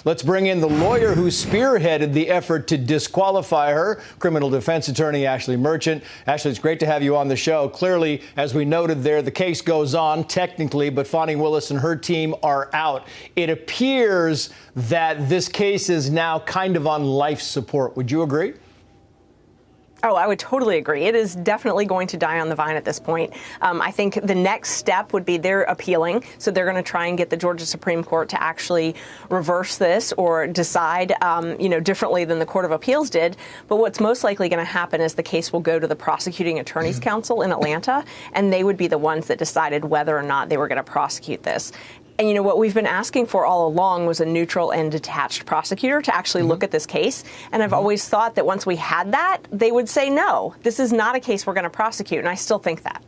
Let's bring in the lawyer who spearheaded the effort to disqualify her, criminal defense attorney Ashley Merchant. Ashley, it's great to have you on the show. Clearly, as we noted there, the case goes on technically, but Fani Willis and her team are out. It appears that this case is now kind of on life support. Would you agree? Oh, I would totally agree. It is definitely going to die on the vine at this point. I think the next step would be they're appealing. So they're going to try and get the Georgia Supreme Court to actually reverse this or decide, differently than the Court of Appeals did. But what's most likely going to happen is the case will go to the Prosecuting Attorneys Council in Atlanta, and they would be the ones that decided whether or not they were going to prosecute this. And, what we've been asking for all along was a neutral and detached prosecutor to actually look at this case. And I've always thought that once we had that, they would say, no, this is not a case we're going to prosecute. And I still think that.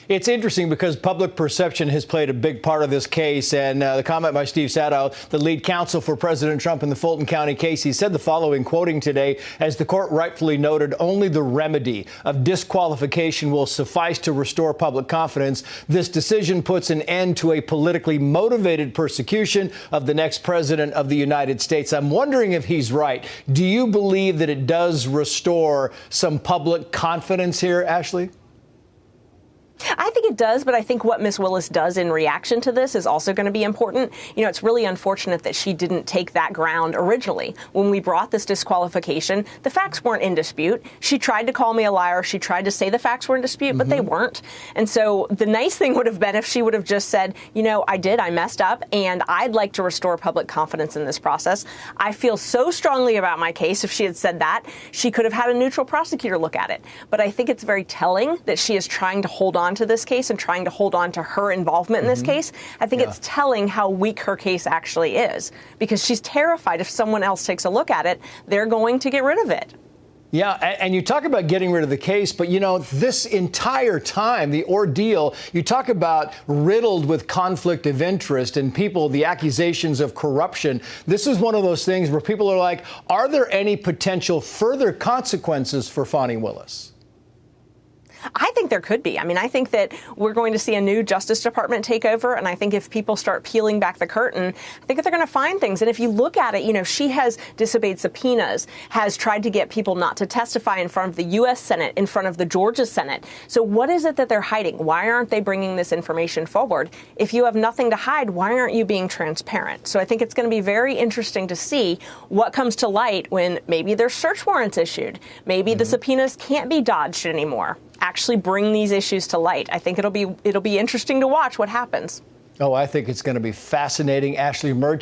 It's interesting because public perception has played a big part of this case. And the comment by Steve Sadow, the lead counsel for President Trump in the Fulton County case, he said the following, quoting today, as the court rightfully noted, only the remedy of disqualification will suffice to restore public confidence. This decision puts an end to a politically motivated persecution of the next president of the United States. I'm wondering if he's right. Do you believe that it does restore some public confidence here, Ashley? I think it does, but I think what Ms. Willis does in reaction to this is also going to be important. It's really unfortunate that she didn't take that ground originally. When we brought this disqualification, the facts weren't in dispute. She tried to call me a liar. She tried to say the facts were in dispute, but they weren't. And so the nice thing would have been if she would have just said, I messed up, and I'd like to restore public confidence in this process. I feel so strongly about my case. If she had said that, she could have had a neutral prosecutor look at it. But I think it's very telling that she is trying to hold on to this case and trying to hold on to her involvement in this case. I think it's telling how weak her case actually is, because she's terrified if someone else takes a look at it, they're going to get rid of it. Yeah, and you talk about getting rid of the case, but, this entire time, the ordeal, you talk about riddled with conflict of interest and people, the accusations of corruption. This is one of those things where people are like, are there any potential further consequences for Fani Willis? I think there could be. I think that we're going to see a new Justice Department take over. And I think if people start peeling back the curtain, I think that they're going to find things. And if you look at it, she has disobeyed subpoenas, has tried to get people not to testify in front of the U.S. Senate, in front of the Georgia Senate. So what is it that they're hiding? Why aren't they bringing this information forward? If you have nothing to hide, why aren't you being transparent? So I think it's going to be very interesting to see what comes to light when maybe there's search warrants issued. Maybe the subpoenas can't be dodged anymore. Actually bring these issues to light. I think it'll be interesting to watch what happens. Oh, I think it's going to be fascinating. Ashley Merchant.